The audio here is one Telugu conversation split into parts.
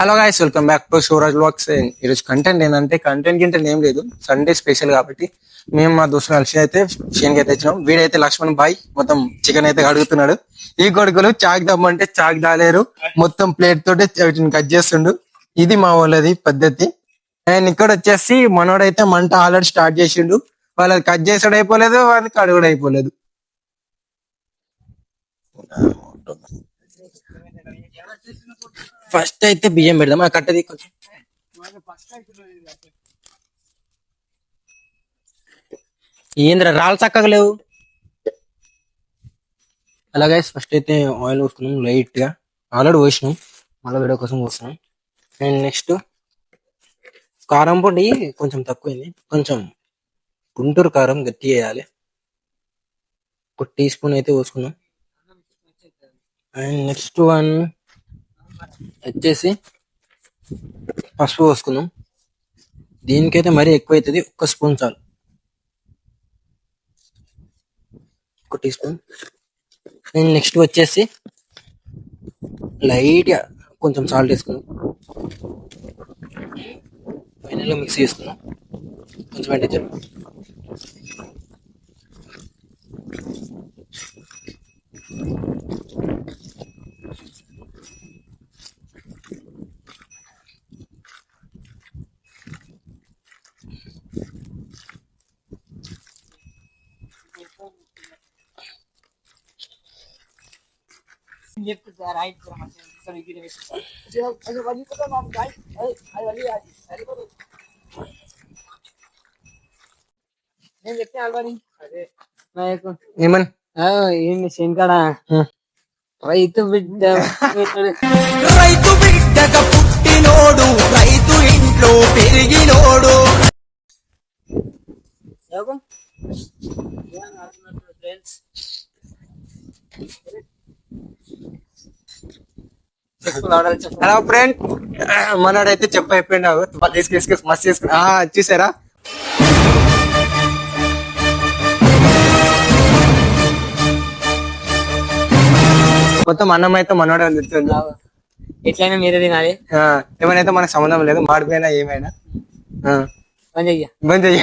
Hello guys, welcome back to Shivaraj vlogs. ఈరోజు కంటెంట్ ఏంటంటే, కంటెంట్ గింటెంట్ ఏం లేదు, సండే స్పెషల్ కాబట్టి మేము మా దోస్తులు కలిసి అయితే షేన్కి అయితే వచ్చినాం. వీడైతే లక్ష్మణ్ బాయ్ మొత్తం చికెన్ అయితే అడుగుతున్నాడు. ఈ కొడుకులు చాక్ దమ్మంటే చాక్ దాలేరు, మొత్తం ప్లేట్ తోటి వీటిని కట్ చేస్తుండు. ఇది మా వాళ్ళది పద్ధతి. అండ్ ఇక్కడ వచ్చేసి మనోడైతే మంట ఆల్రెడీ స్టార్ట్ చేసిండు. వాళ్ళది కట్ చేసాడు అయిపోలేదు, వాళ్ళకి కడుగుడు అయిపోలేదు. ఫస్ట్ అయితే బియ్యం పెడదాం. ఆ కట్టది కొంచెం ఏంద్ర రాళ్ళు చక్కగా లేవు. అలాగే ఫస్ట్ అయితే ఆయిల్ పోసుకున్నాం లైట్ గా, ఆల్రెడీ పోసినాం, మళ్ళీ వీడియో కోసం పోస్తున్నాం. అండ్ నెక్స్ట్ కారం పొడి కొంచెం తక్కువైంది, కొంచెం గుంటూరు కారం గట్టి వేయాలి, 1 టీ స్పూన్ అయితే పోసుకున్నాం. అండ్ నెక్స్ట్ వన్ వచ్చేసి పసుపు పోసుకుందాం. దీనికైతే మరీ ఎక్కువ అవుతుంది, 1 స్పూన్ చాలు, 1 టీ స్పూన్. అండ్ నెక్స్ట్ వచ్చేసి లైట్ గా కొంచెం సాల్ట్ వేసుకున్నాం, ఫైనల్ మిక్స్ చేసుకున్నాం కొంచెం. అంటే ఏమని ఏంటి శంకడ రైతు బిడ్డ రైతు బిడ్డగా పుట్టినోడు, రైతు ఇంట్లో పెరిగినోడు. ఫ్రెండ్స్ హలో ఫ్రెండ్, మనోడైతే చెప్పు అయిపోయింది, తీసుకేసుకొని మస్తు చేసుకుని చూసారా. మొత్తం అన్నం అయితే మనోడే తింటుంది. ఎట్లయినా మీరే తినాలి, ఏమైనా మనకు సంబంధం లేదు, మాడిపోయినా ఏమైనా బంద్ చెయ్య. బంద్ చెయ్య.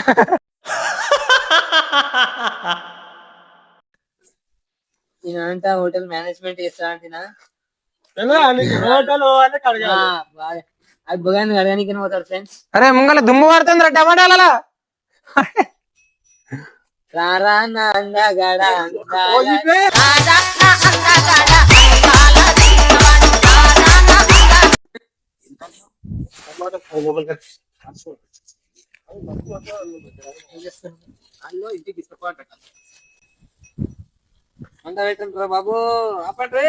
నేనంతా హోటల్ మేనేజ్మెంట్ చేస్తా అంటున్నా. అది బుగాన్ని అడగడానికి పోతాడు ఫ్రెండ్స్. అరే ముంగల దుమ్ము పడుతుంది రా టమాటాల. రారా నా అందగాడ అంత పెట్టండి బాబు. అప్పటి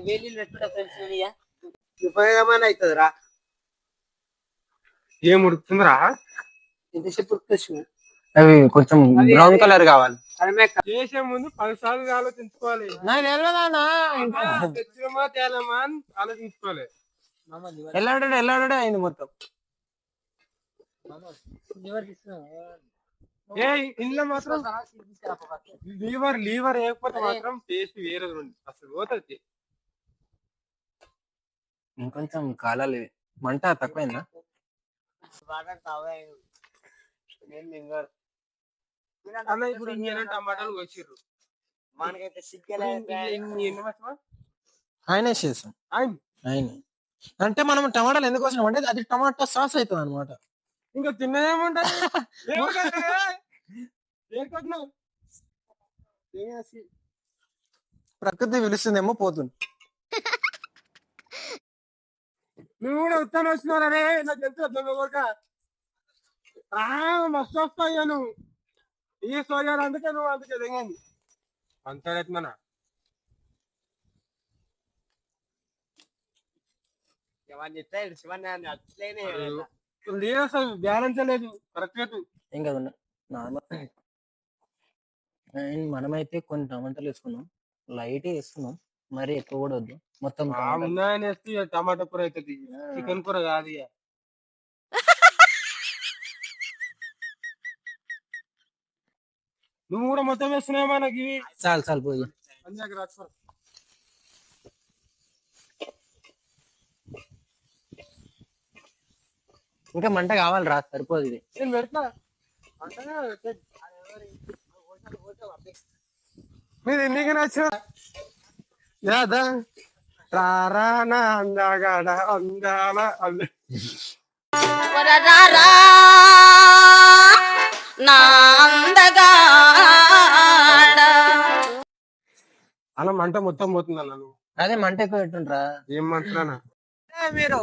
వేలీలు పెట్టుకుంటా ఫ్రెండ్స్. ఉపయోగమైన అవుతుందిరా. ఏం ఉడుకుతుందిరా? ఎంతసేపు ఉడుకొచ్చు? అవి కొంచెం బ్రౌన్ కలర్ కావాలి. చేసే ముందు 10 సార్లు ఆలోచించుకోవాలి. తెచ్చినమా తేలమా అని ఆలోచించుకోవాలి. ఎల్లాడే అయింది మొత్తం. ఇంట్లో మాత్రం లీవర్ వేయకపోతే మాత్రం టేస్ట్ వేరే ఉంది, అసలు పోతుంది. ఇంకొంచెం కాలాలి. మంట తక్కువైందా? అలా ఇప్పుడు టమాటాలు వచ్చిర్రు, మనకైతే ఆయన చేసాం. ఆయన అంటే మనం టమాటాలు ఎందుకు వచ్చినాం అంటే అది టమాటా సాస్ అవుతుంది అనమాట. ఇంకా తిన్నదేముంటది. ప్రకృతి పిలుస్తుందేమో పోతుంది. నువ్వు కూడా ఉత్తాను వచ్చినారే, నాకు తెలుసు. మస్తు వస్తాయ్యా నువ్వు ఈ సోయాలు, అందుకే నువ్వు అందుకే దిగండి అంతేనా. లేదు అసలు బ్యాలెన్స్ లేదు, కరెక్ట్. ఇంకా నార్మల్. అండ్ మనమైతే కొన్ని టమాటాలు వేసుకున్నాం, లైట్ వేస్తున్నాం. మరి ఎక్కువ కూడా వద్దు మొత్తం ఉన్నాయని వేస్తే ఇక టమాటా కూర అవుతుంది, చికెన్ కూర కాదు ఇక. నువ్వు కూడా మొత్తం వేస్తున్నావు మనకి. చాలు చాలు పోయి. ఇంకా మంట కావాలిరా, సరిపోదు ఇది. నేను పెడతా మీరు ఎన్నిక నచ్చా యాదా రారా నా అందగాడ అందాల అలా మంట మొత్తం పోతుంది అన్న. నువ్వు అదే మంట ఎక్కువ పెట్టుండ్రా. ఏం మంటున్నా మీరు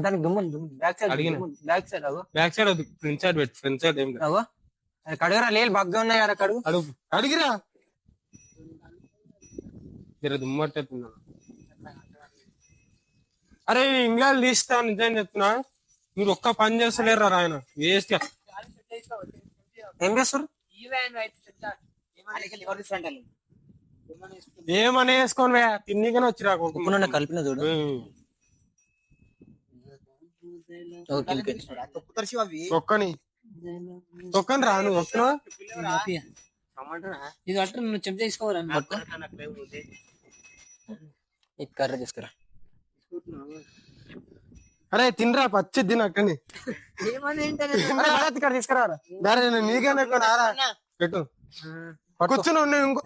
దానికి దుమ్ము బ్యాక్ సైడ్ అడిగిన. బ్యాక్ సైడ్ అగో బ్యాక్ సైడ్ వద్దు, ఫ్రంట్ సైడ్ పెట్టు. ఫ్రంట్ సైడ్ ఏం లేదు. అగో అది కడుగురా, నీళ్ళు బగ్గా ఉన్నాయి కదా కడుగు. అడుగు అడిగిరా జర దుమ్మట్టేస్తున్నా. అరే ఇంగ్లాండ్ తీస్తా నిజం చెప్తున్నా, మీరు ఒక్క పని చేస్తలేరు రా ఆయన వేస్ట్. ఏం చేస్తారు? ఏమని వేసుకోని తిన్నికనే వచ్చిరా ఉప్పు నూనె కలిపిన చూడు. ఒక్కని ఒక్కని రా నువ్వు ఒక్క ఇది అట్టు నువ్వు చెంచా తీసుకోవాలి ఈ కర్రీ తీసుకురా. అరే తినరా పచ్చి తిన అక్కని ఇక్కడ తీసుకురా. దారే నేను నీకన్నా ఎక్కువ రారా పెట్టు కూర్చుని ఉన్నాయి. ఇంకో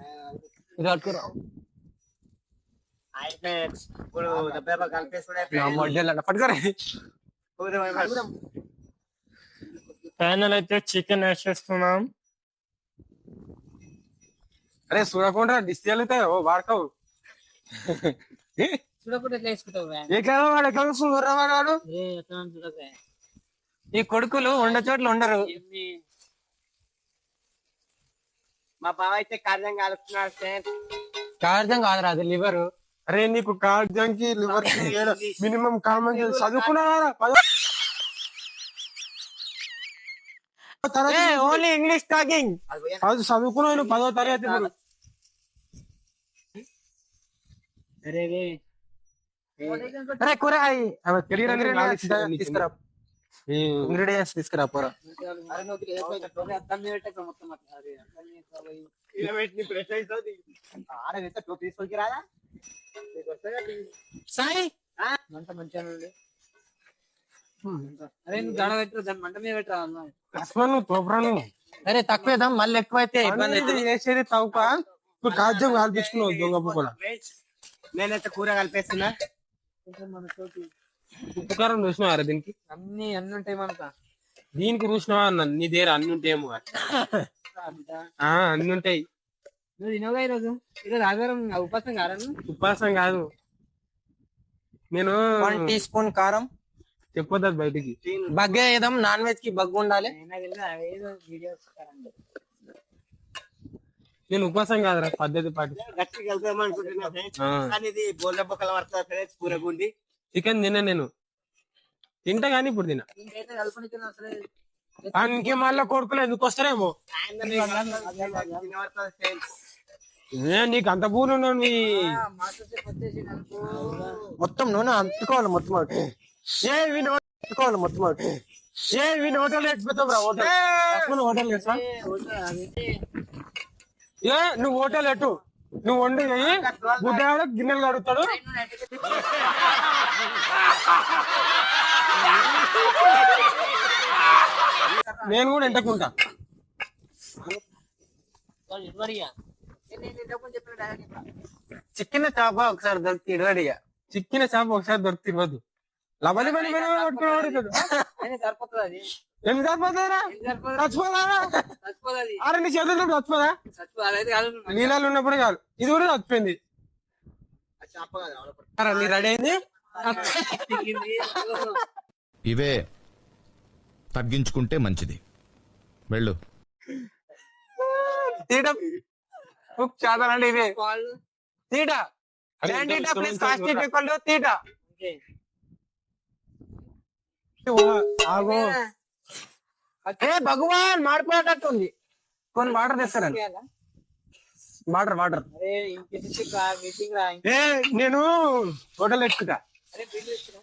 ఇది పట్టుకురా. పట్టుకోరా. ఫైనల్ అయితే చికెన్ వేసేస్తున్నాం. అరే చూడకుండా డిస్ తేలుతాయి ఓ వాడకావు. చూడకుండా ఎట్లా వేసుకుంటావు ఎట్లా వాడు ఎట్లా వాడు చూడక ఈ కొడుకులు ఉండ చోట్ల ఉండరు. మా బావ అయితే కార్యం కాలుస్తున్నాడు సార్. కార్థం కాదురా, అది లివర్. అరే నీకు కార్జంకి లివర్ మినిమం కామన్ చదువుకున్నారా? Only English talking. అది చదువుకున్నావు నువ్వు 10వ తరగతి. ఇప్పుడు అరే కూర తీసుకురా, ఇంగ్రీడియంట్స్ తీసుకురా పోరా. సాయి మంట మంచిగా అరే నువ్వు దడ పెట్టు, దాని మంట మీద పెట్టరా. నువ్వు తోపరాను. అరే తక్కువేద్దాం, మళ్ళీ ఎక్కువైతే ఇబ్బంది అవుతుంది. వేసేది తవ్వుక ఇప్పుడు కాజ్యం కాల్పించుకున్నావు దొంగ కూడా. నేనైతే కూర కలిపేస్తున్నా. ఉప్పు కారం చూసినావారా దీనికి? అన్ని ఉంటాయి మనకు. దీనికి చూసినావా అన్న? నీ దగ్గర అన్ని ఉంటాయేమో. అన్ని ఉంటాయి. నువ్వు తినవుగా ఈరోజు ఆదివారం ఉపాసం కారా? ఉపాసం కాదు, నేను 1 టీ స్పూన్ కారం. చెప్పొద్దు బయటికి. బగ్గే ఏదం, నాన్ వెజ్ కి బగ్గు ఉండాలి. నేను ఉపాసం కాదురా, పద్ధతి పాటి. చికెన్ తిన్నా నేను, తింటా కానీ ఇప్పుడు తిన్నా. అందుకే మళ్ళా కొడుకులు ఎందుకు వస్తారేమో. నీకు అంత పూలు ఉన్నావు. మొత్తం నూనె అంటుకోవాలి మొత్తం ఒకటి. అంటుకోవాలి మొత్తం ఒకటి. హోటల్ ఎక్కిపోతావు రా. హోటల్ చేస్తా. నువ్వు హోటల్ ఎట్టు, నువ్వు వండి గుడ్డ గిన్నెలు కడుగుతాడు. నేను కూడా ఎంటకుంటా. చికెన్ చేప ఒకసారి దొరికి ఇడవడిగా. చిక్కిన చేప ఒకసారి దొరికి ఇవ్వద్దు. లబలి బలి పట్టుకున్నాడు. సరిపోతుంది. ఏం సరిపోతారా? చచ్చిపోదా? అరే నీ చేతుల్లో చచ్చిపోదా? నీళ్ళలో ఉన్నప్పుడు కాదు, ఇది కూడా చచ్చిపోయింది. నీ రెడీ అయింది. ఇవే తగ్గించుకుంటే మంచిది. తీట చాదండి ఇవే theta. Please cost equal to theta. ఆగో ఏ భగవాన్ మాడిపోయేటట్టుంది. కొన్ని వాటర్ తెస్తారండి. Water water. అరే ఇంటికి మీటింగ్ రా. ఏ నేను హోటల్ ఎట్టుకుంటా. అరే బిల్ ఇస్తున్నా.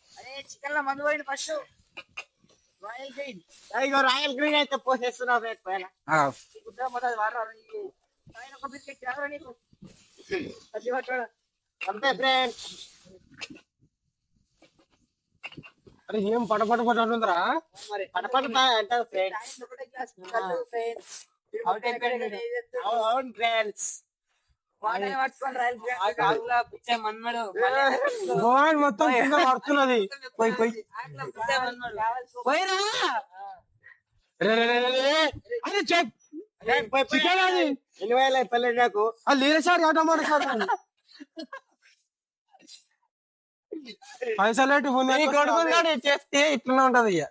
అరే చికెన్ లో మందు పోయింది ఫస్ట్. Royal green. ఇగో రాయల్ గ్రీన్ అయితే పోసేస్తున్నావు రేట్ పైన. గుడ్డ మొదటి వాటర్ పైన ఒక బిస్కెట్ చాలు నీకు. అది పట్టుకోడు. అంతే ఫ్రెండ్స్. అరే ఏం పటపట పడుతుందిరా. మరి పడపడ అంటే ఫ్రెండ్స్. ఒకటే గ్లాస్ కళ్ళు ఫ్రెండ్స్. అవును ఫ్రెండ్స్. వాటర్ పట్టుకొని రాయల్ గ్రీన్. ఆకులా పిచ్చే మన్మడు. గోవాన్ మొత్తం కింద పడుతున్నది. పోయి పోయి. ఆకులా పిచ్చే మన్మడు. పోయిరా. అరే చెక్ చికెన్ అది 20,000 పల్లె నాకు. లేదు సార్ టమాటా సార్ పైసలు కొడుకున్నాడు చేస్తే ఇట్లనే ఉంటది. ఇక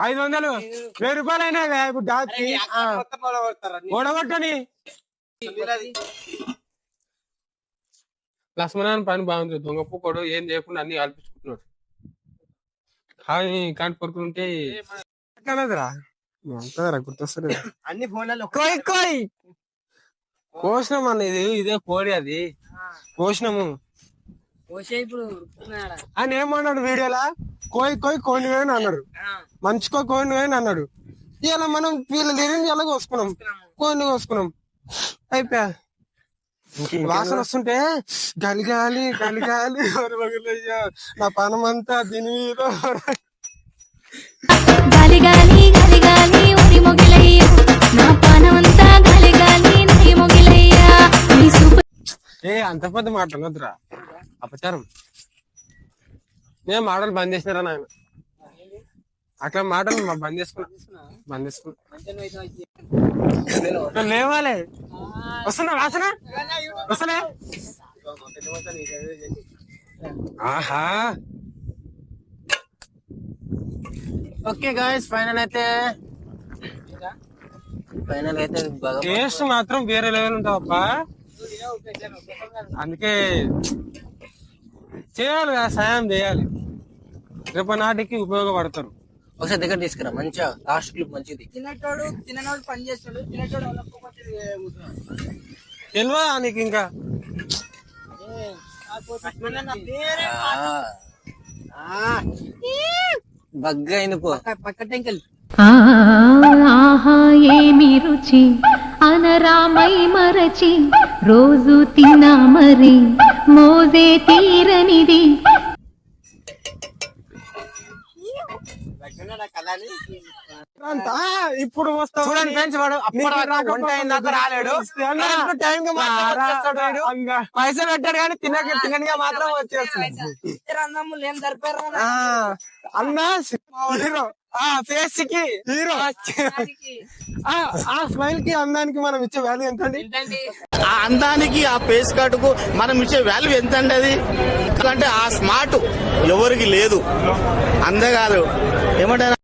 500 1000 రూపాయలు అయినా ఇప్పుడు డాక్కి ఓడగొట్టని. లక్ష్మణ్ పని బాగుంది. దొంగ పూకోడు ఏం చేయకుండా అన్ని కల్పించుకుంటున్నాడు. కానీ కొడుకుంటే రా గుర్తొస్తుంది. అన్ని ఫోన్లలో కోసినాం అన్న. ఇదే కోడి అది కోసినాము. ఇప్పుడు ఆయన ఏమన్నాడు వీడియోలా కోయి కోడిని వేయని అన్నాడు. మంచుకో కోడిని వేయని అన్నాడు. ఇలా మనం వీళ్ళు తిరిగి ఎలా కోసుకున్నాం. కోడిని కోసుకున్నాం. అయిపోయా వాసన వస్తుంటే గలిగాలి గలిగాలి నా పనమంతా దీని మీద గాలి గాలి గాలి గాలి ఉరి మొగిలయ్యా నా పానమంతా గాలి గాలి నై మొగిలయ్యా నీ సూపర్. అంత పెద్ద మాట అనొద్దురా, అపచారం. నేను మాటలు బంద్ చేసినారా నాయన. అట్లా మాటలు బంద్ చేసుకున్నా లేవాలే. వస్తున్నా వాసన వస్తలే. ఆహా ఓకే గాయ్స్ ఫైనల్ అయితే టేస్ట్ మాత్రం వేరే లెవెల్ ఉంటావబ్బా. అందుకే చేయాలి కదా, సాయం చేయాలి. రేపు నాటికి ఉపయోగపడతారు. ఒకసారి దగ్గర తీసుకురా. మంచిగా లాస్ట్ క్లిప్ మంచిది. తిననోడు పని చేస్తాడు. తినటోడు తెలియదా నీకు ఇంకా? బగ్గా అయింది పో పక్క టెంకల్. ఆహా ఏమి రుచి అనరామై మరచి రోజు తిన్నా మరి మోజే తీరనిది. ఇప్పుడు వస్తా చూడండి ఫ్రెండ్స్, వాడు వంట అయిన దాకా రాలేడు. టైం గా పైసలు పెట్టాడు కానీ తినగా మాత్రం వచ్చేస్తాడు. అన్నమ్ములు ఏం సరిపోయారు అన్నా హీరో ఫేస్ కి హీరో. ఆ స్మైల్ కి అందానికి మనం ఇచ్చే వాల్యూ ఎంత అండి? ఆ అందానికి ఆ ఫేస్ కట్ కు మనం ఇచ్చే వాల్యూ ఎంత అండి? అది ఎందుకంటే ఆ స్మార్ట్ ఎవరికి లేదు. అంతేకాదు ఏమంటారు